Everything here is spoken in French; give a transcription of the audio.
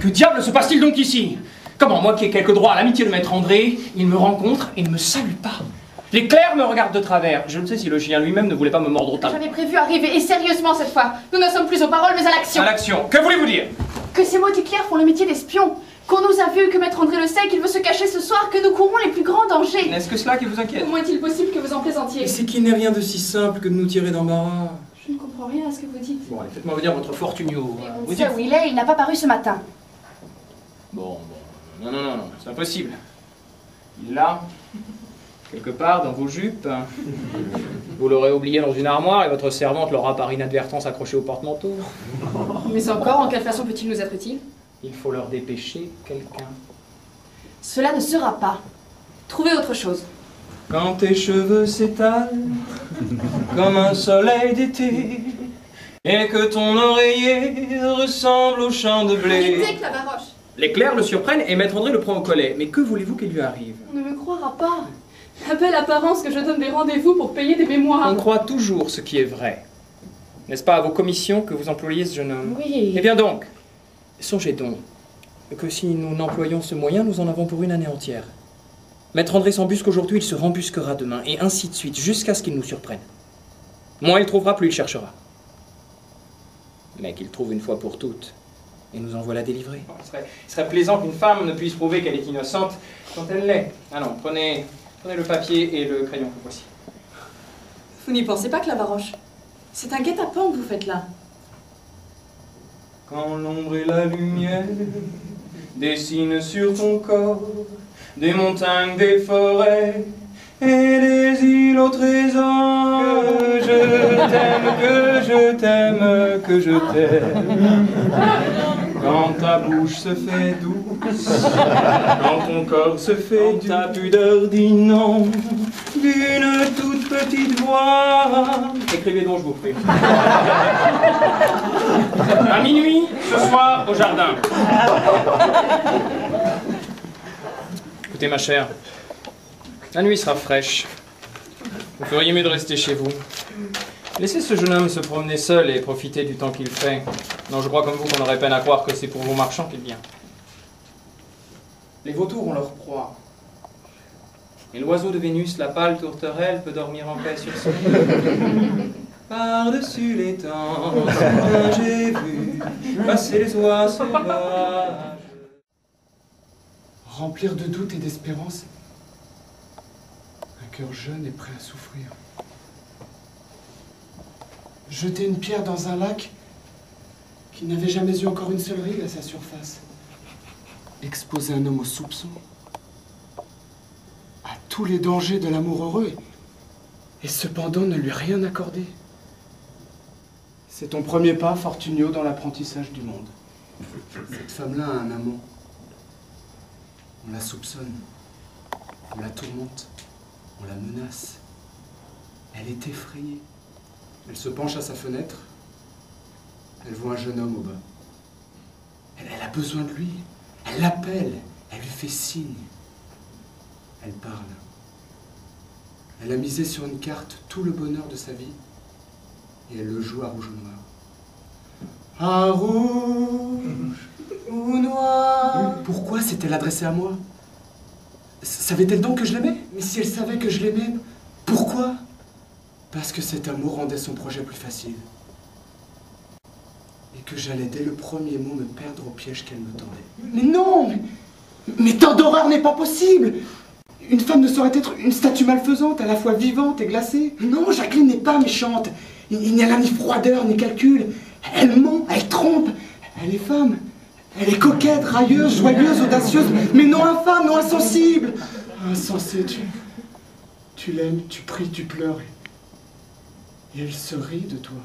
Que diable se passe-t-il donc ici? Comment, moi qui ai quelque droit à l'amitié de maître André, il me rencontre et ne me salue pas? Les clercs me regardent de travers. Je ne sais si le chien lui-même ne voulait pas me mordre au talon. J'avais prévu arriver, et sérieusement cette fois. Nous n'en sommes plus aux paroles, mais à l'action. À l'action. Que voulez-vous dire? Que ces maudits clercs font le métier d'espion. Qu'on nous a vus, que maître André le sait, qu'il veut se cacher ce soir, que nous courons les plus grands dangers. N'est-ce que cela qui vous inquiète? Comment est-il possible que vous en plaisantiez? Et c'est qu'il n'est rien de si simple que de nous tirer d'embarras. Je ne comprends rien à ce que vous dites. Bon, allez, faites-moi dire votre Fortunio. On sait où il est, il n'a pas paru ce matin. Bon. Non, c'est impossible. Il est là, quelque part dans vos jupes. Vous l'aurez oublié dans une armoire et votre servante l'aura par inadvertance accroché au porte-manteau. Mais encore, en quelle façon peut-il nous être utile? Il faut leur dépêcher quelqu'un. Cela ne sera pas. Trouvez autre chose. Quand tes cheveux s'étalent comme un soleil d'été et que ton oreiller ressemble au champ de blé. Arrêtez, Clavaroche. Les clercs le surprennent et maître André le prend au collet. Mais que voulez-vous qu'il lui arrive? On ne me croira pas. La belle apparence que je donne des rendez-vous pour payer des mémoires. On croit toujours ce qui est vrai. N'est-ce pas à vos commissions que vous employez ce jeune homme? Oui. Eh bien donc, songez donc que si nous n'employons ce moyen, nous en avons pour une année entière. Maître André s'embusque aujourd'hui, il se rembusquera demain, et ainsi de suite, jusqu'à ce qu'il nous surprenne. Moins il trouvera, plus il cherchera. Mais qu'il trouve une fois pour toutes, et nous en voilà délivrés. Il serait plaisant qu'une femme ne puisse prouver qu'elle est innocente quand elle l'est. Allons, prenez le papier et le crayon que voici. Vous n'y pensez pas, Clavaroche? C'est un guet-apens que vous faites là. Quand l'ombre et la lumière dessinent sur ton corps des montagnes, des forêts et des îles au trésor. Que je t'aime, que je t'aime, que je t'aime. Quand ta bouche se fait douce, quand ton corps se fait dur, ta pudeur dit non d'une toute petite voix. Écrivez donc, je vous prie. À minuit, ce soir, au jardin. Écoutez, ma chère, la nuit sera fraîche. Vous feriez mieux de rester chez vous. Laissez ce jeune homme se promener seul et profiter du temps qu'il fait. Non, je crois comme vous qu'on aurait peine à croire que c'est pour vos marchands qu'il vient. Les vautours ont leur proie. Et l'oiseau de Vénus, la pâle tourterelle, peut dormir en paix sur son lit. Par-dessus les temps, j'ai vu passer les oies sauvages. Remplir de doute et d'espérance, un cœur jeune et prêt à souffrir. Jeter une pierre dans un lac qui n'avait jamais eu encore une seule rive à sa surface. Exposer un homme au soupçon, à tous les dangers de l'amour heureux, et cependant ne lui rien accorder. C'est ton premier pas, Fortunio, dans l'apprentissage du monde. Cette femme-là a un amant. On la soupçonne, on la tourmente, on la menace. Elle est effrayée. Elle se penche à sa fenêtre. Elle voit un jeune homme au bas. Elle a besoin de lui. Elle l'appelle. Elle lui fait signe. Elle parle. Elle a misé sur une carte tout le bonheur de sa vie. Et elle le joue à rouge ou noir. À rouge ou noir. Pourquoi s'est-elle adressée à moi? Savait-elle donc que je l'aimais? Mais si elle savait que je l'aimais, pourquoi? Parce que cet amour rendait son projet plus facile. Et que j'allais dès le premier mot me perdre au piège qu'elle me tendait. Mais non! Mais tant d'horreur n'est pas possible! Une femme ne saurait être une statue malfaisante, à la fois vivante et glacée. Non, Jacqueline n'est pas méchante. Il n'y a là ni froideur, ni calcul. Elle ment, elle trompe. Elle est femme. Elle est coquette, railleuse, joyeuse, audacieuse, mais non infâme, non insensible. Insensé, tu l'aimes, tu pries, tu pleures. Et elle se rit de toi.